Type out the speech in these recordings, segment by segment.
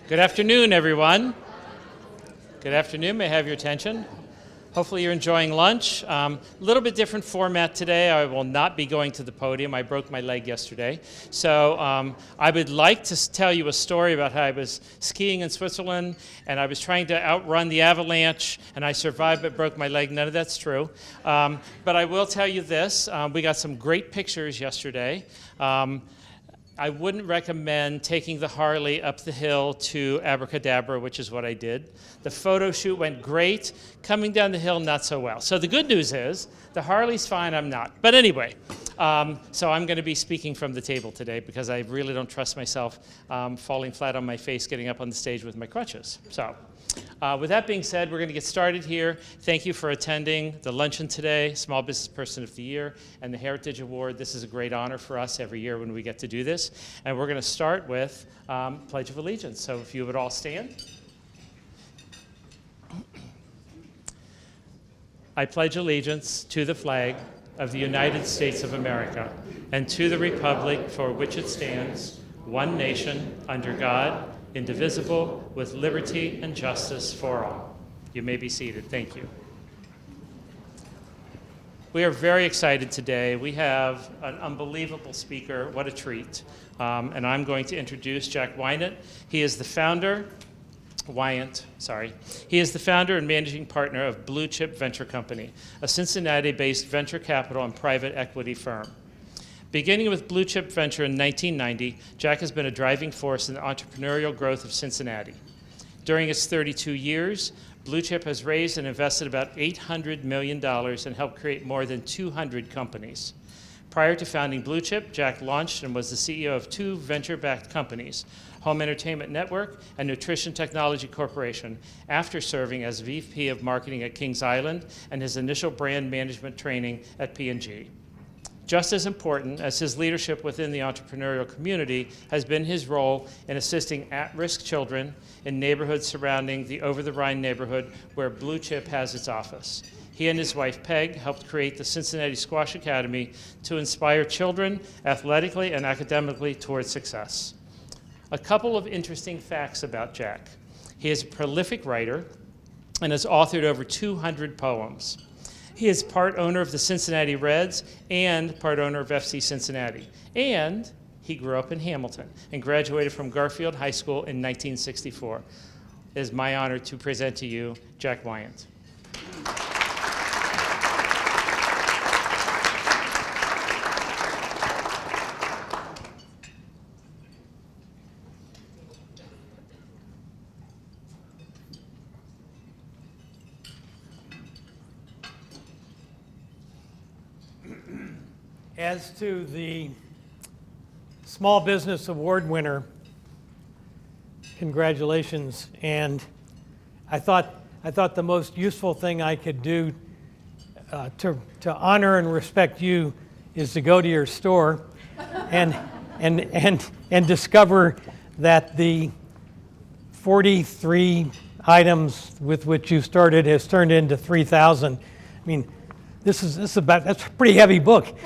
Good afternoon, everyone. Good afternoon. May I have your attention? Hopefully you're enjoying lunch. A little bit different format today. I will not be going to the podium. I broke my leg yesterday. So I would like to tell you a story about how I was skiing in Switzerland and I was trying to outrun the avalanche and I survived but broke my leg. None of that's true. But I will tell you this. We got some great pictures yesterday. I wouldn't recommend taking the Harley up the hill to Abracadabra, which is what I did. The photo shoot went great. Coming down the hill, not so well. So the good news is, the Harley's fine, I'm not. But anyway, so I'm going to be speaking from the table today because I really don't trust myself falling flat on my face getting up on the stage with my crutches. So. With that being said, we're going to get started here. Thank you for attending the luncheon today, Small Business Person of the Year, and the Heritage Award. This is a great honor for us every year when we get to do this. And we're going to start with Pledge of Allegiance. So if you would all stand. I pledge allegiance to the flag of the United States of America and to the republic for which it stands, one nation, under God, indivisible, with liberty and justice for all. You may be seated. Thank you. We are very excited today. We have an unbelievable speaker. What a treat. And I'm going to introduce Jack Wyant. He is the founder, He is the founder and managing partner of Blue Chip Venture Company, a Cincinnati-based venture capital and private equity firm. Beginning with Blue Chip Venture in 1990, Jack has been a driving force in the entrepreneurial growth of Cincinnati. During its 32 years, Blue Chip has raised and invested about $800 million and helped create more than 200 companies. Prior to founding Blue Chip, Jack launched and was the CEO of two venture-backed companies, Home Entertainment Network and Nutrition Technology Corporation, after serving as VP of Marketing at Kings Island and his initial brand management training at P&G. Just as important as his leadership within the entrepreneurial community has been his role in assisting at-risk children in neighborhoods surrounding the Over the Rhine neighborhood where Blue Chip has its office. He and his wife, Peg, helped create the Cincinnati Squash Academy to inspire children athletically and academically towards success. A couple of interesting facts about Jack. He is a prolific writer and has authored over 200 poems. He is part owner of the Cincinnati Reds and part owner of FC Cincinnati. And he grew up in Hamilton and graduated from Garfield High School in 1964. It is my honor to present to you Jack Wyant. As to the Small Business Award winner, congratulations. And I thought the most useful thing I could do to honor and respect you is to go to your store and discover that the 43 items with which you started has turned into 3,000. I mean, that's a pretty heavy book.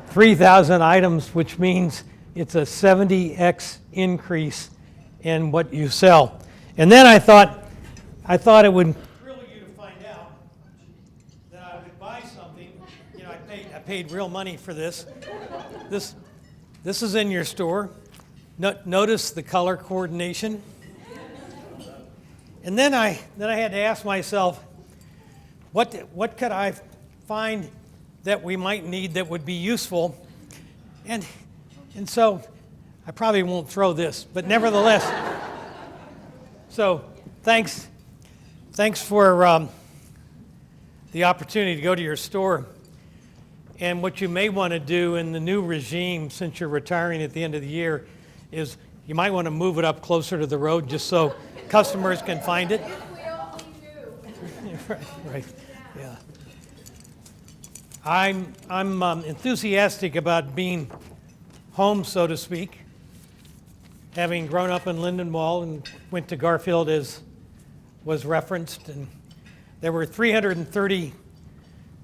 3,000 items, which means it's a 70x increase in what you sell. And then I thought it would thrill you to find out that I would buy something. You know, I paid real money for this. This is in your store. Notice the color coordination. And then I had to ask myself, what could I find that we might need that would be useful? And so I probably won't throw this, but nevertheless. So thanks for the opportunity to go to your store. And what you may want to do in the new regime, since you're retiring at the end of the year, is you might want to move it up closer to the road just so customers can find it. Right. Yeah. I'm enthusiastic about being home, so to speak, having grown up in Lindenwold and went to Garfield as was referenced. And there were 330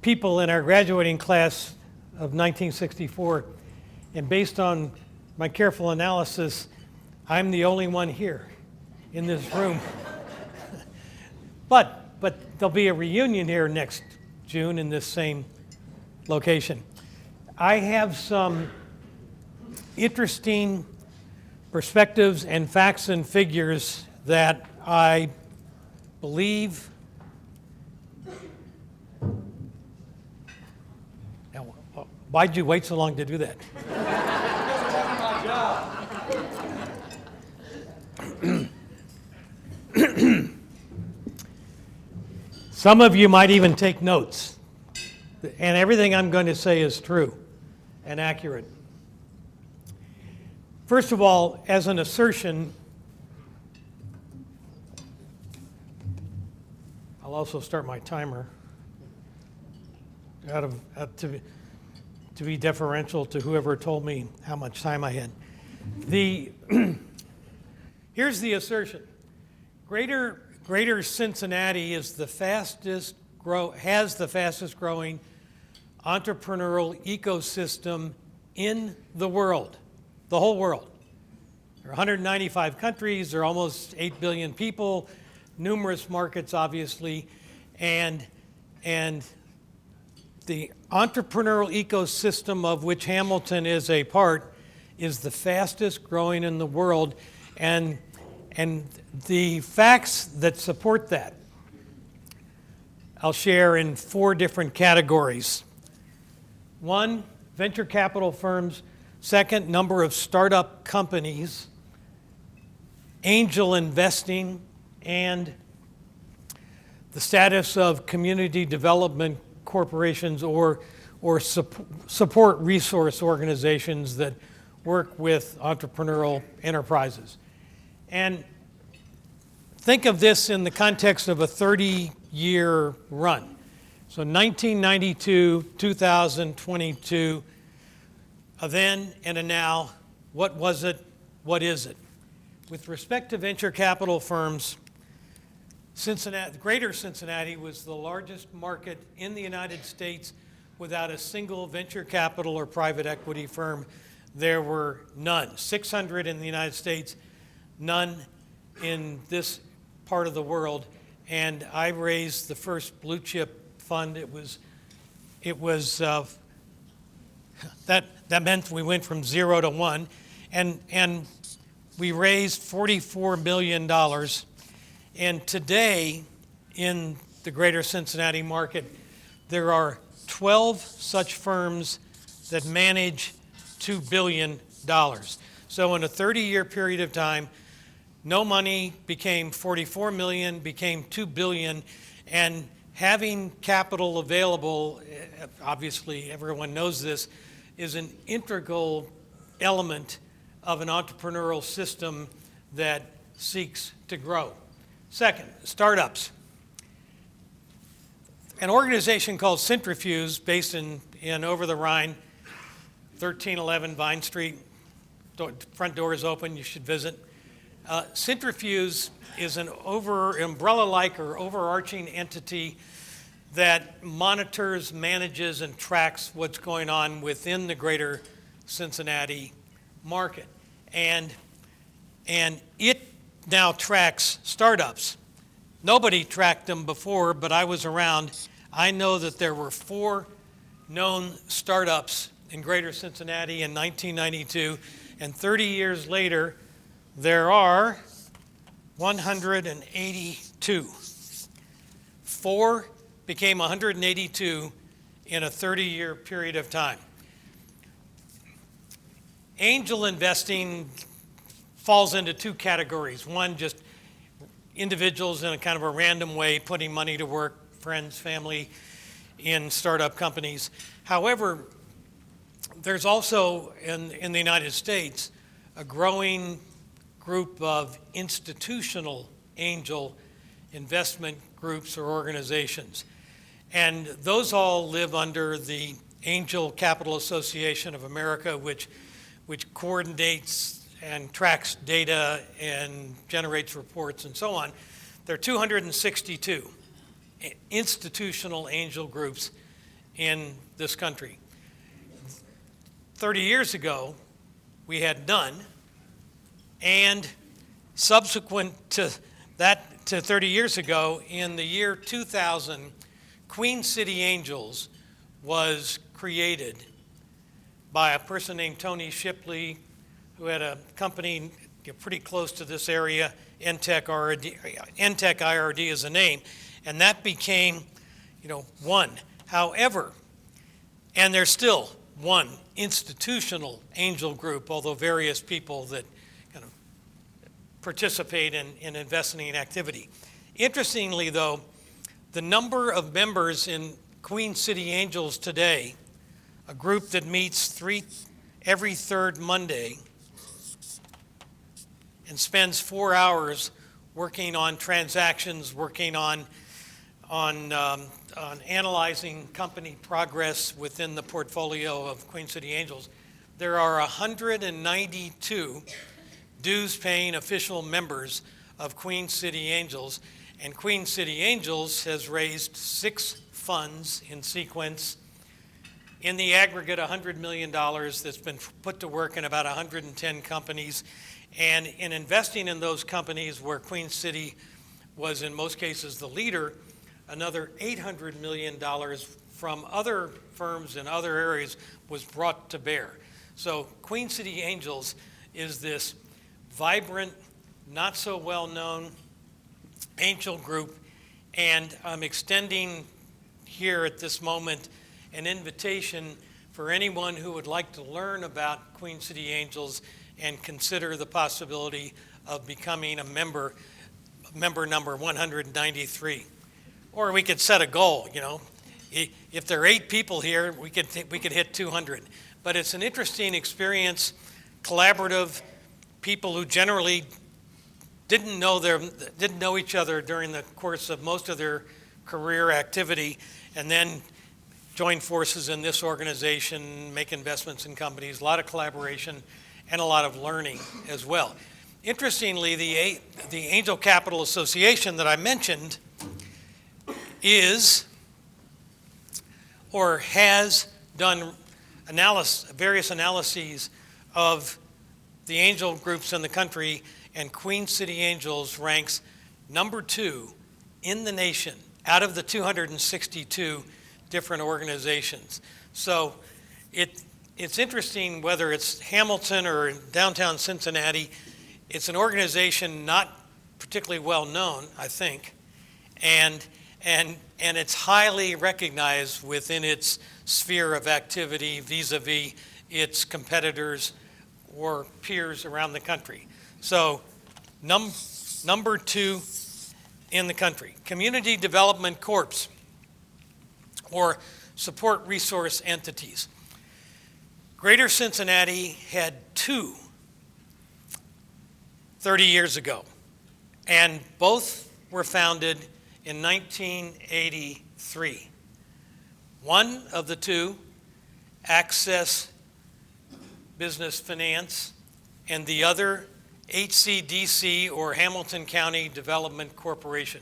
people in our graduating class of 1964. And based on my careful analysis, I'm the only one here in this room. But there'll be a reunion here next June in this same location. I have some interesting perspectives and facts and figures that I believe. Now, why'd you wait so long to do that? Some of you might even take notes. And everything I'm going to say is true and accurate. First of all, as an assertion, I'll also start my timer to be deferential to whoever told me how much time I had. Here's the assertion. Greater Cincinnati has the fastest growing entrepreneurial ecosystem in the world, the whole world. There are 195 countries, there are almost 8 billion people, numerous markets, obviously, and the entrepreneurial ecosystem of which Hamilton is a part is the fastest growing in the world, and the facts that support that I'll share in 4 different categories. 1, venture capital firms. 2nd, number of startup companies, angel investing, and the status of community development corporations or support resource organizations that work with entrepreneurial enterprises. And think of this in the context of a 30-year run. So 1992, 2022, a then and a now. What was it? What is it? With respect to venture capital firms, Greater Cincinnati was the largest market in the United States without a single venture capital or private equity firm. There were none. 600 in the United States, none in this part of the world. And I raised the first blue chip fund. That meant we went from 0 to 1, and we raised $44 million. And today, in the Greater Cincinnati market, there are 12 such firms that manage $2 billion. So in a 30-year period of time, no money became 44 million, became 2 billion, and having capital available, obviously everyone knows this, is an integral element of an entrepreneurial system that seeks to grow. 2nd, startups. An organization called Centrifuge, based in over the Rhine, 1311 Vine Street. Front door is open, you should visit. Centrifuge is an umbrella-like or overarching entity that monitors, manages, and tracks what's going on within the Greater Cincinnati market. And it now tracks startups. Nobody tracked them before, but I was around. I know that there were 4 known startups in Greater Cincinnati in 1992, and 30 years later, there are 182. 4 became 182 in a 30-year period of time. Angel investing falls into 2 categories. One, just individuals in a kind of a random way putting money to work, friends, family, in startup companies. However, there's also in the United States a growing group of institutional angel investment groups or organizations. And those all live under the Angel Capital Association of America, which coordinates and tracks data and generates reports and so on. There are 262 institutional angel groups in this country. 30 years ago, we had none. And subsequent to that, to 30 years ago, in the year 2000, Queen City Angels was created by a person named Tony Shipley, who had a company pretty close to this area. NTech IRD is the name, and that became, one. However, and there's still one institutional angel group, although various people that kind of participate in investing activity. Interestingly, though, the number of members in Queen City Angels today, a group that meets every third Monday and spends 4 hours working on transactions, working on analyzing company progress within the portfolio of Queen City Angels. There are 192 dues-paying official members of Queen City Angels, and Queen City Angels has raised 6 funds in sequence. In the aggregate, $100 million that's been put to work in about 110 companies. And in investing in those companies where Queen City was in most cases the leader, another $800 million from other firms in other areas was brought to bear. So Queen City Angels is this vibrant, not so well known angel group, and I'm extending here at this moment an invitation for anyone who would like to learn about Queen City Angels and consider the possibility of becoming a member number 193. Or we could set a goal, If there are 8 people here, we could hit 200. But it's an interesting experience, collaborative, people who generally didn't know each other during the course of most of their career activity, and then join forces in this organization, make investments in companies, a lot of collaboration, and a lot of learning as well. Interestingly, the Angel Capital Association that I mentioned is or has done various analyses of the angel groups in the country, and Queen City Angels ranks number 2 in the nation out of the 262 different organizations. So it's interesting whether it's Hamilton or downtown Cincinnati. It's an organization not particularly well known, I think, and it's highly recognized within its sphere of activity vis-a-vis its competitors or peers around the country. So number 2 in the country. Community Development Corps, or support resource entities. Greater Cincinnati had 2 30 years ago, and both were founded in 1983. One of the 2, Access Business Finance, and the other, HCDC, or Hamilton County Development Corporation.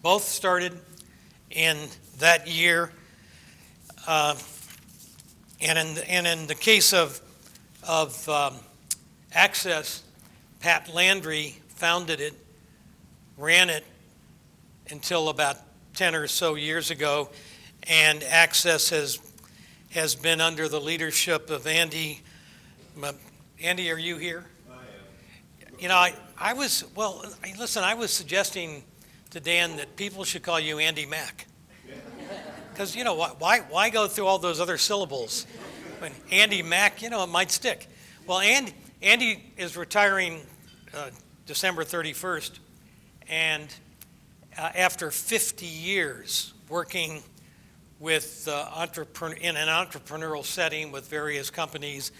Both started in that year. And in the case of Access, Pat Landry founded it, ran it until about 10 or so years ago, and Access has been under the leadership of Andy. Andy, are you here? I am. I was suggesting to Dan that people should call you Andy Mack. Because, why go through all those other syllables? When Andy Mack, it might stick. Well, Andy is retiring December 31st, and after 50 years working with in an entrepreneurial setting with various companies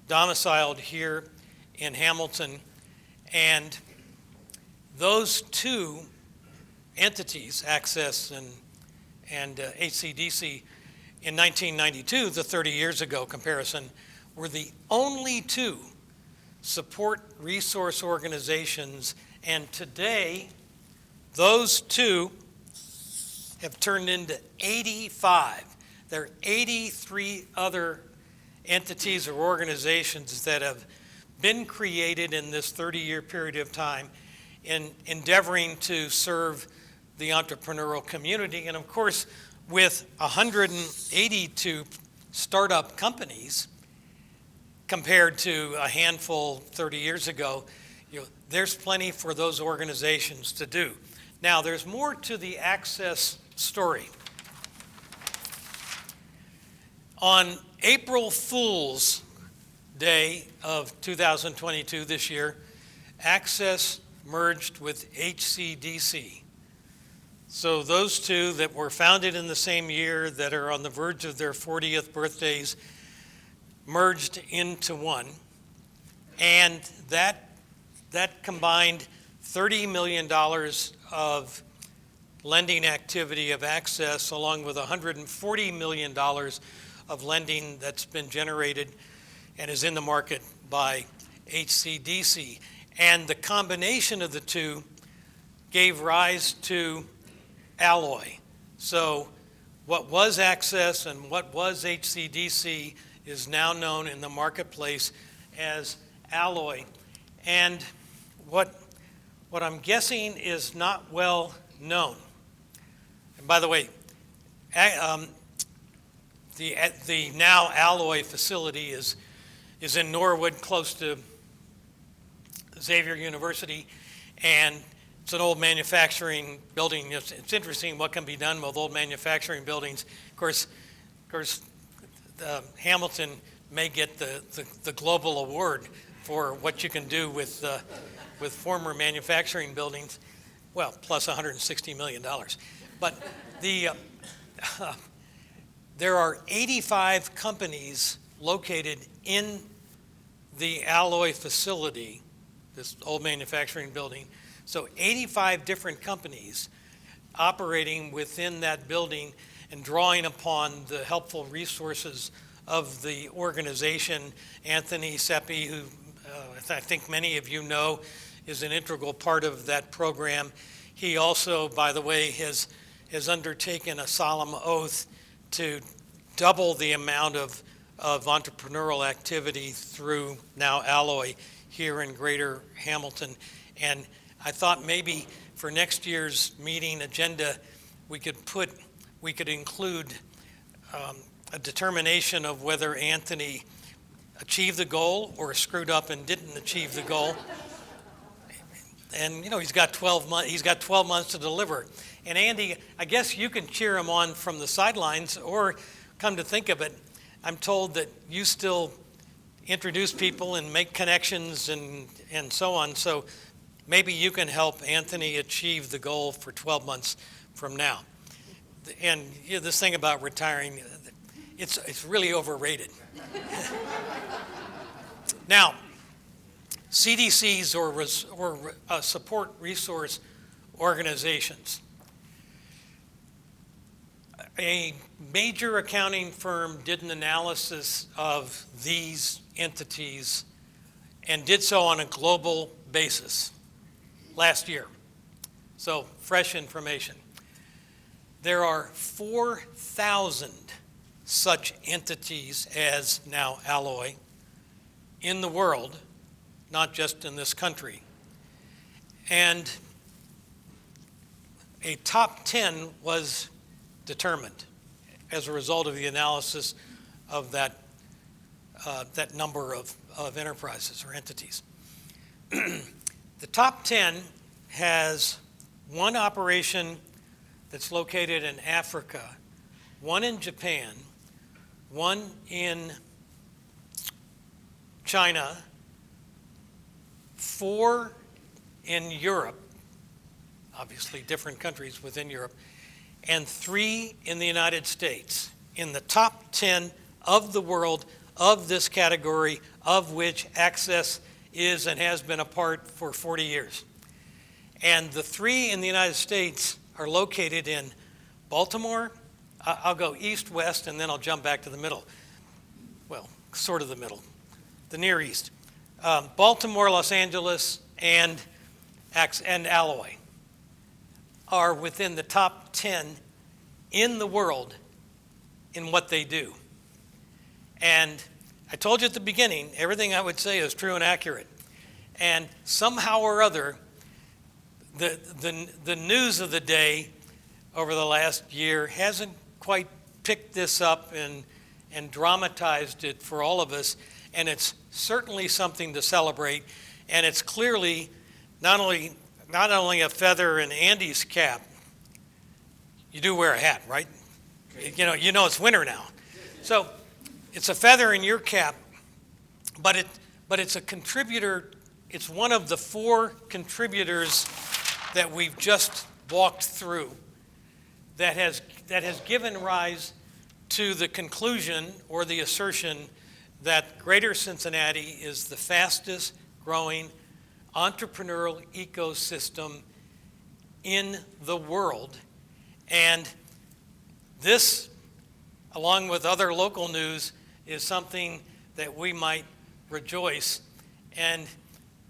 domiciled here in Hamilton, and those 2 entities, Access and HCDC, in 1992, the 30 years ago comparison, were the only 2 support resource organizations, and today those 2 have turned into 85. There are 83 other entities or organizations that have been created in this 30-year period of time in endeavoring to serve the entrepreneurial community. And of course, with 182 startup companies compared to a handful 30 years ago, there's plenty for those organizations to do. Now, there's more to the Access story. On April Fool's Day of 2022, this year, Access merged with HCDC. So those two that were founded in the same year, that are on the verge of their 40th birthdays, merged into one. And that combined $30 million of lending activity of Access, along with $140 million of lending that's been generated and is in the market by HCDC. And the combination of the two gave rise to Alloy. So what was Access and what was HCDC is now known in the marketplace as Alloy. And what I'm guessing is not well known. And by the way, the now Alloy facility is in Norwood, close to Xavier University, and it's an old manufacturing building. It's interesting what can be done with old manufacturing buildings. Of course, Hamilton may get the global award for what you can do with former manufacturing buildings. Well, plus $160 million. But there are 85 companies located in the Alloy facility, this old manufacturing building. So 85 different companies operating within that building and drawing upon the helpful resources of the organization. Anthony Seppi, who I think many of you know, is an integral part of that program. He also, by the way, has undertaken a solemn oath to double the amount of entrepreneurial activity through now Alloy here in Greater Hamilton. And I thought maybe for next year's meeting agenda, we could include a determination of whether Anthony achieved the goal or screwed up and didn't achieve the goal. And he's got 12 months. He's got 12 months to deliver. And Andy, I guess you can cheer him on from the sidelines, or come to think of it, I'm told that you still introduce people and make connections and so on. So maybe you can help Anthony achieve the goal for 12 months from now. And this thing about retiring, it's really overrated. Now, CDCs or support resource organizations. A major accounting firm did an analysis of these entities and did so on a global basis last year. So, fresh information. There are 4,000 such entities as now Alloy in the world, not just in this country. And a top 10 was determined as a result of the analysis of that number of enterprises or entities. The top 10 has one operation that's located in Africa, one in Japan, one in China, 4 in Europe, obviously different countries within Europe, and 3 in the United States, in the top 10 of the world of this category, of which Access is and has been a part for 40 years. And the 3 in the United States are located in Baltimore. I'll go east-west, and then I'll jump back to the middle. Well, sort of the middle, the Near East. Baltimore, Los Angeles, and Alloy are within the top 10 in the world in what they do. And I told you at the beginning, everything I would say is true and accurate. And somehow or other, the news of the day over the last year hasn't quite picked this up and dramatized it for all of us. And it's certainly something to celebrate. And it's clearly not only a feather in Andy's cap. You do wear a hat, right? You know it's winter now. So it's a feather in your cap, but it's a contributor. It's one of the 4 contributors that we've just walked through that has given rise to the conclusion or the assertion that Greater Cincinnati is the fastest growing entrepreneurial ecosystem in the world. And this, along with other local news, is something that we might rejoice. And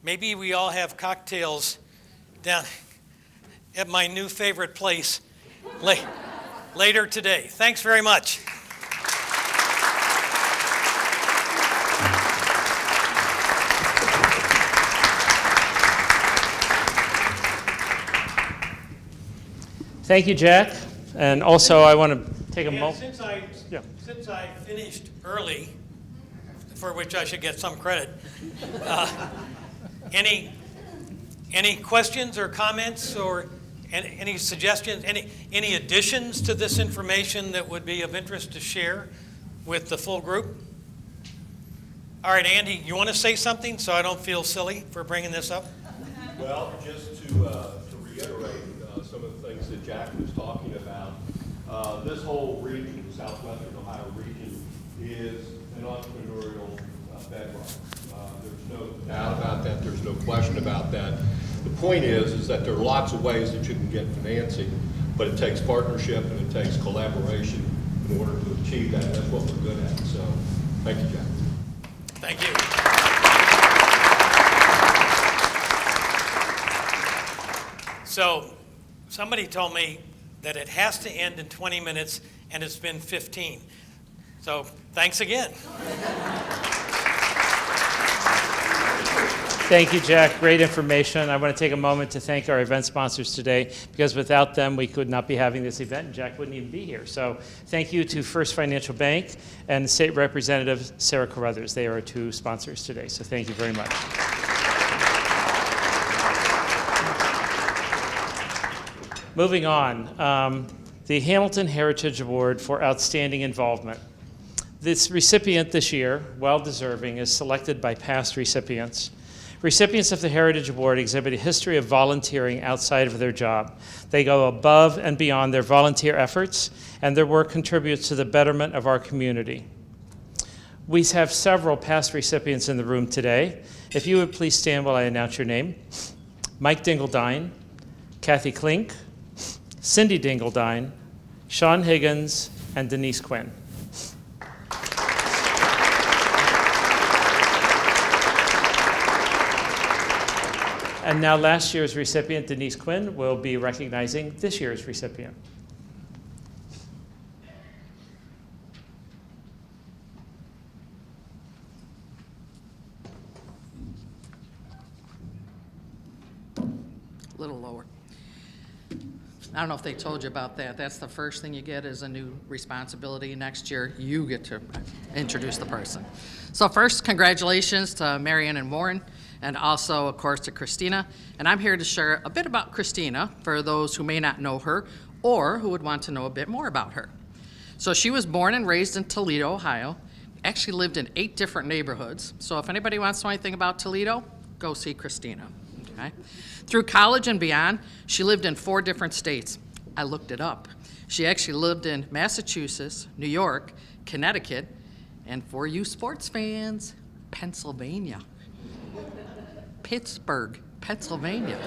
maybe we all have cocktails down at my new favorite place later today. Thanks very much. Thank you, Jack. And also, I want to take a moment. Since I finished early, for which I should get some credit, any questions or comments or any suggestions, any additions to this information that would be of interest to share with the full group? All right, Andy, you want to say something so I don't feel silly for bringing this up? Well, just to reiterate some of the things that Jack was talking about, this whole region, southwestern Ohio region, is an entrepreneurial bedrock. There's no doubt about that. There's no question about that. The point is that there are lots of ways that you can get financing, but it takes partnership and it takes collaboration in order to achieve that. That's what we're good at. So, thank you, Jack. Thank you. So, somebody told me that it has to end in 20 minutes, and it's been 15. So, thanks again. Thank you, Jack. Great information. I want to take a moment to thank our event sponsors today, because without them, we could not be having this event, and Jack wouldn't even be here. So thank you to First Financial Bank and State Representative Sarah Carruthers. They are our 2 sponsors today, so thank you very much. Moving on, the Hamilton Heritage Award for Outstanding Involvement. This recipient this year, well-deserving, is selected by past recipients. Recipients of the Heritage Award exhibit a history of volunteering outside of their job. They go above and beyond their volunteer efforts, and their work contributes to the betterment of our community. We have several past recipients in the room today. If you would please stand while I announce your name. Mike Dingledine, Kathy Klink, Cindy Dingledine, Sean Higgins, and Denise Quinn. And now last year's recipient, Denise Quinn, will be recognizing this year's recipient. A little lower. I don't know if they told you about that. That's the first thing you get is a new responsibility. Next year, you get to introduce the person. So first, congratulations to Marianne and Warren, and also, of course, to Christina. And I'm here to share a bit about Christina for those who may not know her or who would want to know a bit more about her. So she was born and raised in Toledo, Ohio, actually lived in 8 different neighborhoods. So if anybody wants to know anything about Toledo, go see Christina. Okay? Through college and beyond, she lived in 4 different states. I looked it up. She actually lived in Massachusetts, New York, Connecticut, and for you sports fans, Pennsylvania. Pittsburgh, Pennsylvania.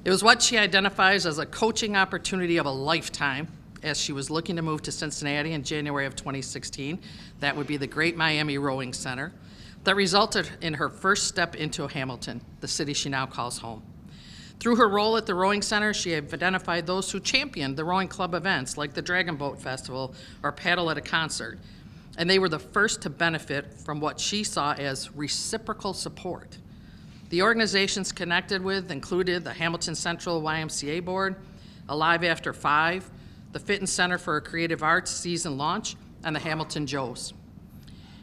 It was what she identifies as a coaching opportunity of a lifetime as she was looking to move to Cincinnati in January of 2016. That would be the Great Miami Rowing Center. That resulted in her first step into Hamilton, the city she now calls home. Through her role at the Rowing Center, she have identified those who championed the rowing club events like the Dragon Boat Festival or Paddle at a Concert. and they were the first to benefit from what she saw as reciprocal support. The organizations connected with included the Hamilton Central YMCA Board, Alive After 5, the Fitton Center for Creative Arts season launch, and the Hamilton Joes.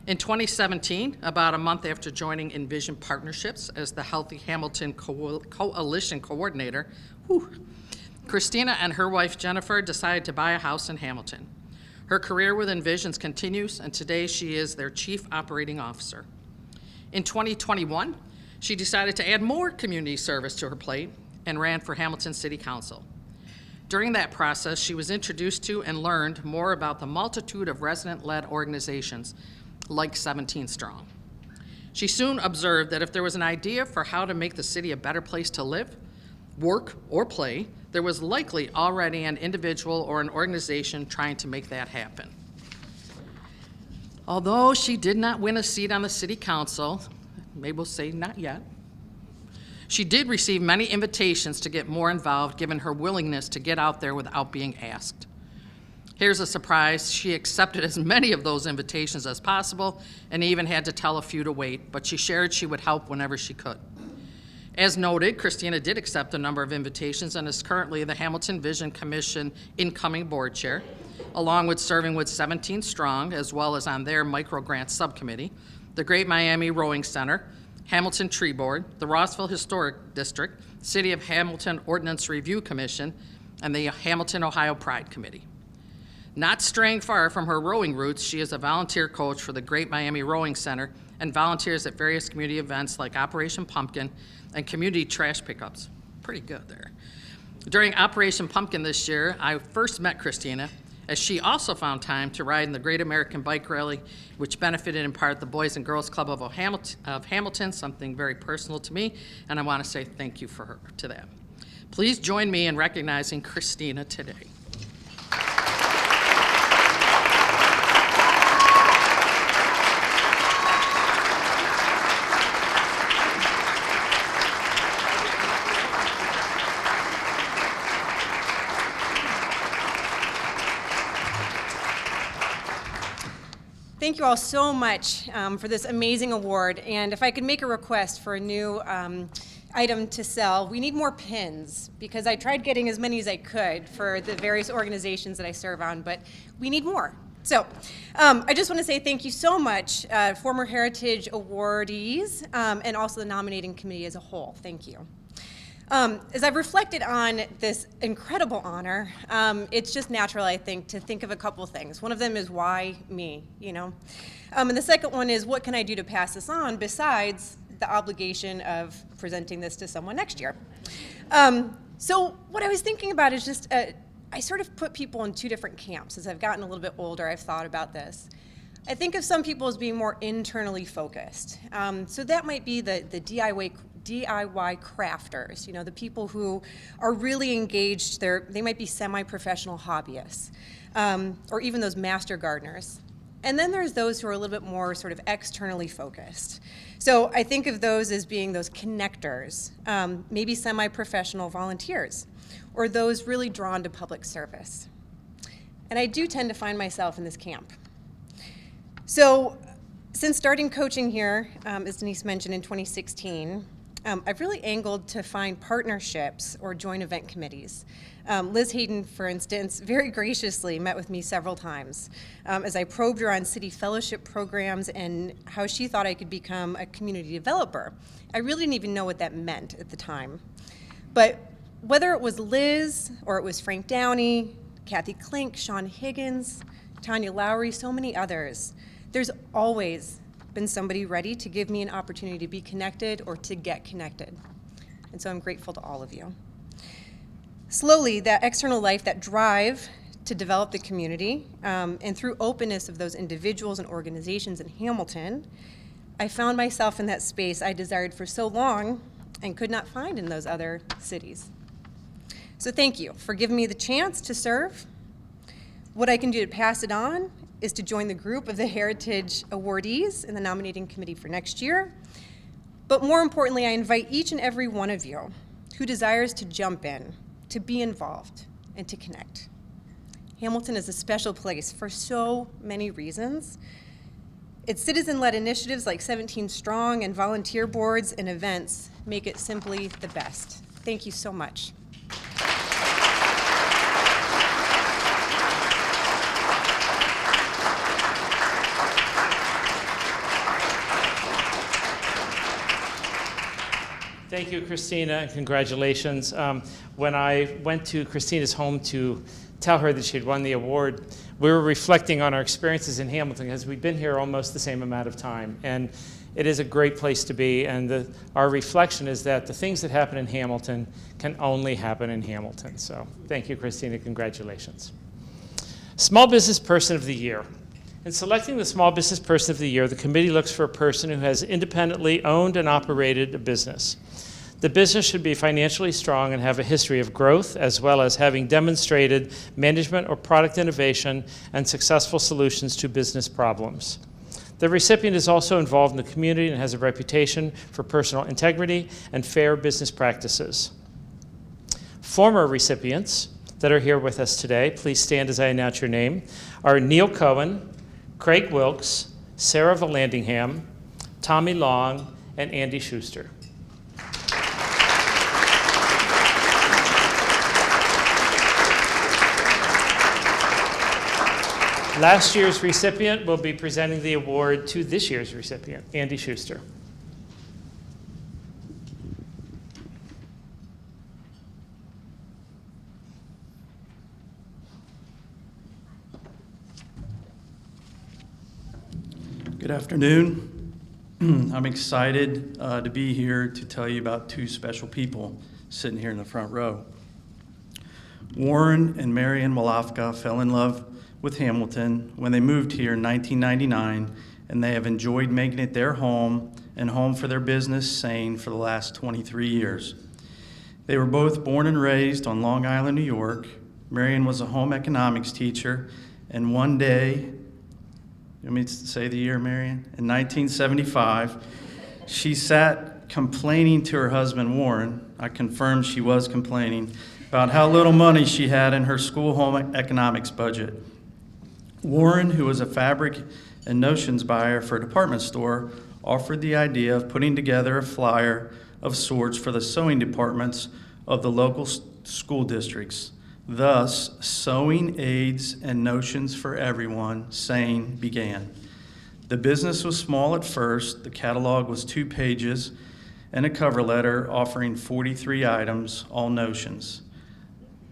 In 2017, about a month after joining Envision Partnerships as the Healthy Hamilton Coalition Coordinator, Christina and her wife Jennifer decided to buy a house in Hamilton. Her career with Envisions continues, and today she is their Chief Operating Officer. In 2021, she decided to add more community service to her plate and ran for Hamilton City Council. During that process, she was introduced to and learned more about the multitude of resident-led organizations like 17 Strong. She soon observed that if there was an idea for how to make the city a better place to live, work, or play, there was likely already an individual or an organization trying to make that happen. Although she did not win a seat on the city council, maybe we'll say not yet, she did receive many invitations to get more involved given her willingness to get out there without being asked. Here's a surprise, she accepted as many of those invitations as possible and even had to tell a few to wait, but she shared she would help whenever she could. As noted, Christina did accept a number of invitations and is currently the Hamilton Vision Commission incoming board chair, along with serving with 17 Strong, as well as on their microgrant subcommittee, the Great Miami Rowing Center, Hamilton Tree Board, the Rossville Historic District, City of Hamilton Ordinance Review Commission, and the Hamilton, Ohio Pride Committee. Not straying far from her rowing roots, she is a volunteer coach for the Great Miami Rowing Center and volunteers at various community events like Operation Pumpkin and community trash pickups. Pretty good there. During Operation Pumpkin this year, I first met Christina, as she also found time to ride in the Great American Bike Rally, which benefited in part the Boys and Girls Club of Hamilton, something very personal to me, and I want to say thank you for her to that. Please join me in recognizing Christina today. Thank you all so much for this amazing award. And if I could make a request for a new item to sell, we need more pins, because I tried getting as many as I could for the various organizations that I serve on, but we need more. So I just want to say thank you so much, former Heritage awardees, and also the nominating committee as a whole. Thank you. As I've reflected on this incredible honor, it's just natural, I think, to think of a couple things. One of them is why me, you know? And the second one is what can I do to pass this on besides the obligation of presenting this to someone next year? So what I was thinking about is just, I sort of put people in two different camps. As I've gotten a little bit older, I've thought about this. I think of some people as being more internally focused. So that might be the DIY crafters, you know, the people who are really engaged. They might be semi-professional hobbyists, or even those master gardeners. And then there's those who are a little bit more sort of externally focused. So I think of those as being those connectors, maybe semi-professional volunteers, or those really drawn to public service. And I do tend to find myself in this camp. So since starting coaching here, as Denise mentioned, in 2016, I've really angled to find partnerships or joint event committees. Liz Hayden, for instance, very graciously met with me several times as I probed her on city fellowship programs and how she thought I could become a community developer. I really didn't even know what that meant at the time. But whether it was Liz or it was Frank Downey, Kathy Klink, Sean Higgins, Tanya Lowry, so many others, there's always been somebody ready to give me an opportunity to be connected or to get connected. And so I'm grateful to all of you. Slowly, that external life, that drive to develop the community, and through openness of those individuals and organizations in Hamilton, I found myself in that space I desired for so long and could not find in those other cities. So thank you for giving me the chance to serve. What I can do to pass it on is to join the group of the Heritage awardees in the nominating committee for next year. But more importantly, I invite each and every one of you who desires to jump in, to be involved, and to connect. Hamilton is a special place for so many reasons. Its citizen-led initiatives like 17 Strong and volunteer boards and events make it simply the best. Thank you so much. Thank you, Christina, and congratulations. When I went to Christina's home to tell her that she had won the award, we were reflecting on our experiences in Hamilton because we'd been here almost the same amount of time. And it is a great place to be. And our reflection is that the things that happen in Hamilton can only happen in Hamilton. So thank you, Christina. Congratulations. Small Business Person of the Year. In selecting the Small Business Person of the Year, the committee looks for a person who has independently owned and operated a business. The business should be financially strong and have a history of growth, as well as having demonstrated management or product innovation and successful solutions to business problems. The recipient is also involved in the community and has a reputation for personal integrity and fair business practices. Former recipients that are here with us today, please stand as I announce your name, are Neil Cohen, Craig Wilkes, Sarah Vallandingham, Tommy Long, and Andy Schuster. Last year's recipient will be presenting the award to this year's recipient, Andy Schuster. Good afternoon. I'm excited to be here to tell you about two special people sitting here in the front row. Warren and Marian Walafka fell in love with Hamilton when they moved here in 1999, and they have enjoyed making it their home and home for their business, Sane, for the last 23 years. They were both born and raised on Long Island, New York. Marian was a home economics teacher, and one day, you want me to say the year, Marian? In 1975, she sat complaining to her husband, Warren. I confirmed she was complaining about how little money she had in her school home economics budget. Warren, who was a fabric and notions buyer for a department store, offered the idea of putting together a flyer of sorts for the sewing departments of the local school districts. Thus, Sewing Aids and Notions for Everyone, SANE, began. The business was small at first. The catalog was 2 pages and a cover letter offering 43 items, all notions.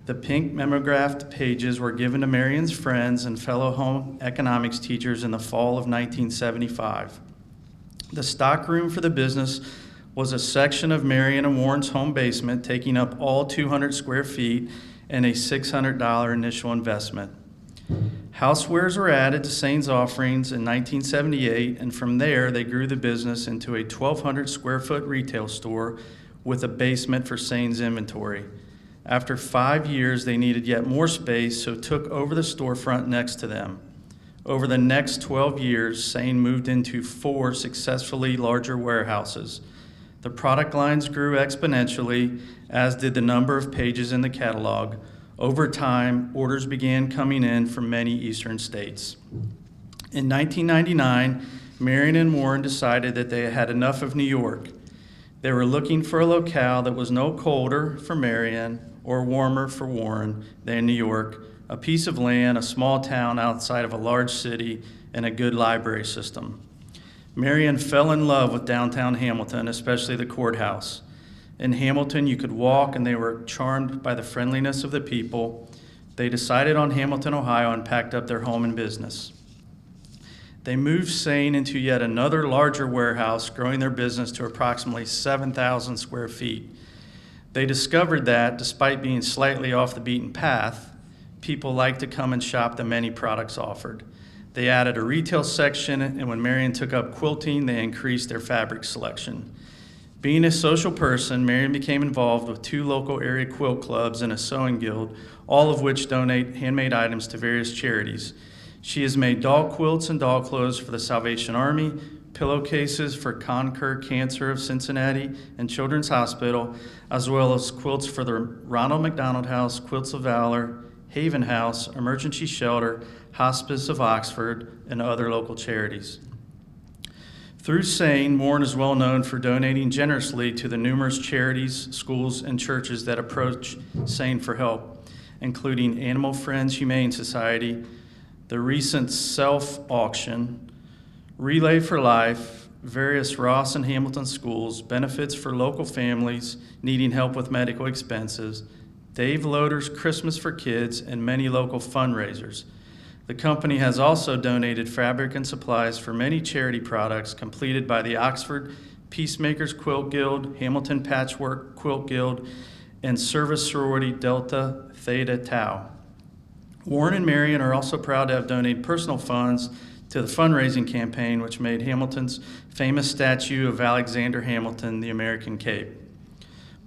The pink memographed pages were given to Marian's friends and fellow home economics teachers in the fall of 1975. The stockroom for the business was a section of Marian and Warren's home basement, taking up all 200 square feet and a $600 initial investment. Housewares were added to Sane's offerings in 1978, and from there they grew the business into a 1,200 square foot retail store with a basement for Sane's inventory. After 5 years, they needed yet more space, so took over the storefront next to them. Over the next 12 years, Sane moved into 4 successfully larger warehouses. The product lines grew exponentially, as did the number of pages in the catalog. Over time, orders began coming in from many eastern states. In 1999, Marian and Warren decided that they had enough of New York. They were looking for a locale that was no colder for Marian or warmer for Warren than New York, a piece of land, a small town outside of a large city, and a good library system. Marian fell in love with downtown Hamilton, especially the courthouse. In Hamilton, you could walk, and they were charmed by the friendliness of the people. They decided on Hamilton, Ohio, and packed up their home and business. They moved Sane into yet another larger warehouse, growing their business to approximately 7,000 square feet. They discovered that, despite being slightly off the beaten path, people liked to come and shop the many products offered. They added a retail section, and when Marian took up quilting, they increased their fabric selection. Being a social person, Marian became involved with 2 local area quilt clubs and a sewing guild, all of which donate handmade items to various charities. She has made doll quilts and doll clothes for the Salvation Army, pillowcases for Conquer Cancer of Cincinnati and Children's Hospital, as well as quilts for the Ronald McDonald House, Quilts of Valor, Haven House, Emergency Shelter, Hospice of Oxford, and other local charities. Through SANE, Warren is well known for donating generously to the numerous charities, schools, and churches that approach SANE for help, including Animal Friends Humane Society, the recent Self auction, Relay for Life, various Ross and Hamilton schools, benefits for local families needing help with medical expenses, Dave Loader's Christmas for Kids, and many local fundraisers. The company has also donated fabric and supplies for many charity products completed by the Oxford Peacemakers Quilt Guild, Hamilton Patchwork Quilt Guild, and Service Sorority Delta Theta Tau. Warren and Marion are also proud to have donated personal funds to the fundraising campaign, which made Hamilton's famous statue of Alexander Hamilton the American Cape.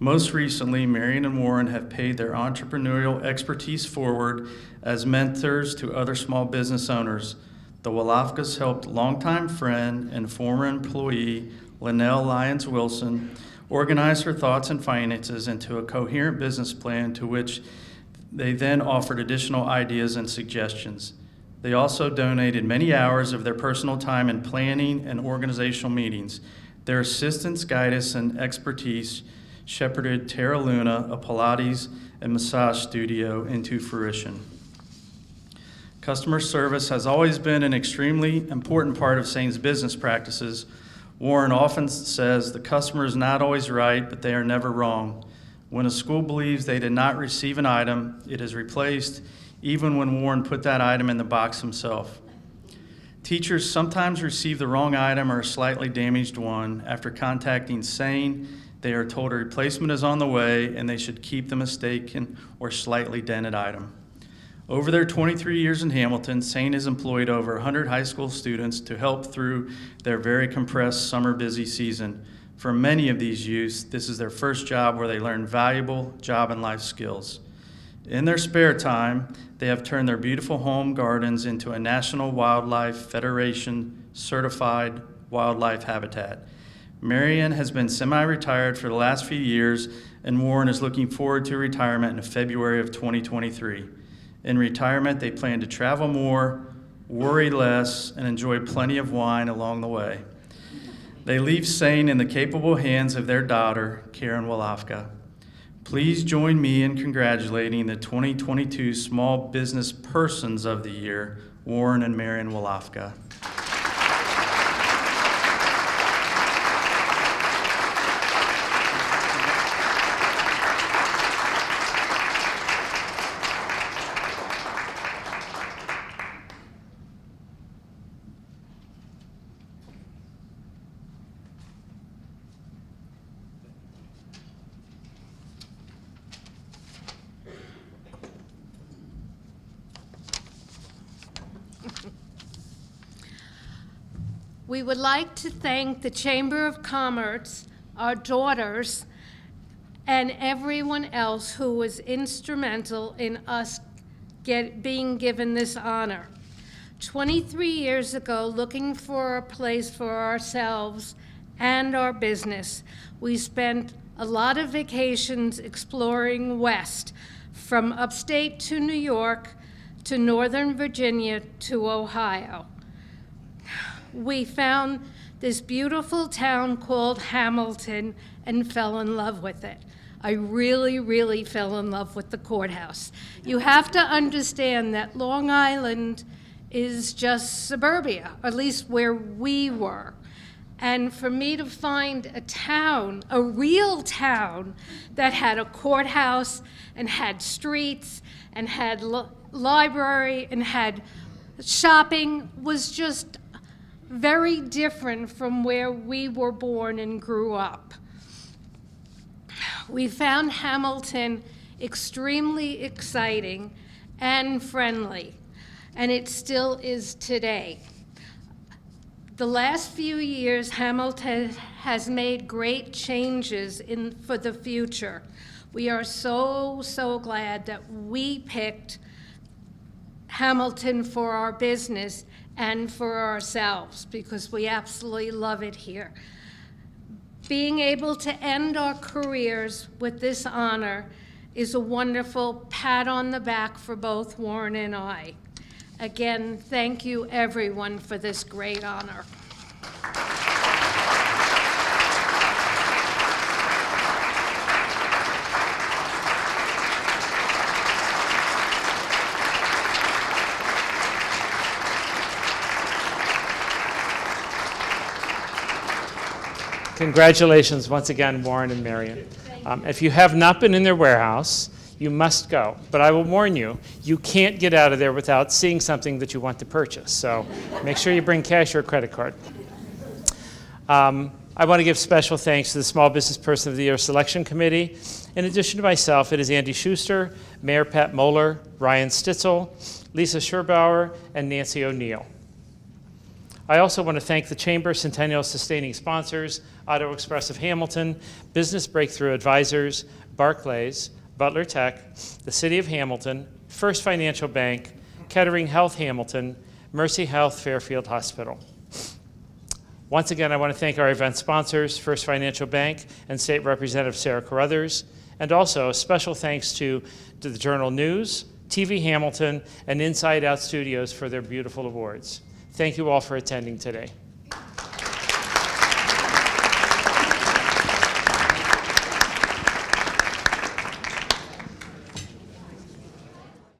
Most recently, Marion and Warren have paid their entrepreneurial expertise forward as mentors to other small business owners. The Wolofkas helped longtime friend and former employee Linnell Lyons Wilson organize her thoughts and finances into a coherent business plan to which they then offered additional ideas and suggestions. They also donated many hours of their personal time in planning and organizational meetings. Their assistance, guidance, and expertise shepherded Terra Luna, a Pilates and massage studio, into fruition. Customer service has always been an extremely important part of SANE's business practices. Warren often says the customer is not always right, but they are never wrong. When a school believes they did not receive an item, it is replaced, even when Warren put that item in the box himself. Teachers sometimes receive the wrong item or a slightly damaged one. After contacting SANE, they are told a replacement is on the way and they should keep the mistaken or slightly dented item. Over their 23 years in Hamilton, SANE has employed over 100 high school students to help through their very compressed summer busy season. For many of these youths, this is their first job where they learn valuable job and life skills. In their spare time, they have turned their beautiful home gardens into a National Wildlife Federation certified wildlife habitat. Marion has been semi-retired for the last few years, and Warren is looking forward to retirement in February of 2023. In retirement, they plan to travel more, worry less, and enjoy plenty of wine along the way. They leave SANE in the capable hands of their daughter, Karen Wolofka. Please join me in congratulating the 2022 Small Business Persons of the Year, Warren and Marion Wolofka. We would like to thank the Chamber of Commerce, our daughters, and everyone else who was instrumental in us being given this honor. 23 years ago, looking for a place for ourselves and our business, we spent a lot of vacations exploring west, from upstate to New York, to Northern Virginia, to Ohio. We found this beautiful town called Hamilton and fell in love with it. I really, really fell in love with the courthouse. You have to understand that Long Island is just suburbia, at least where we were. And for me to find a town, a real town, that had a courthouse and had streets and had library and had shopping was just very different from where we were born and grew up. We found Hamilton extremely exciting and friendly, and it still is today. The last few years, Hamilton has made great changes for the future. We are so, so glad that we picked Hamilton for our business and for ourselves, because we absolutely love it here. Being able to end our careers with this honor is a wonderful pat on the back for both Warren and I. Again, thank you everyone for this great honor. Congratulations once again, Warren and Marion. If you have not been in their warehouse, you must go. But I will warn you, you can't get out of there without seeing something that you want to purchase. So make sure you bring cash or a credit card. I want to give special thanks to the Small Business Person of the Year Selection Committee. In addition to myself, it is Andy Schuster, Mayor Pat Moeller, Ryan Stitzel, Lisa Scherbauer, and Nancy O'Neill. I also want to thank the Chamber Centennial Sustaining Sponsors, Auto Express of Hamilton, Business Breakthrough Advisors, Barclays, Butler Tech, the City of Hamilton, First Financial Bank, Kettering Health Hamilton, Mercy Health Fairfield Hospital. Once again, I want to thank our event sponsors, First Financial Bank and State Representative Sarah Carruthers, and also a special thanks to the Journal News, TV Hamilton, and Inside Out Studios for their beautiful awards. Thank you all for attending today.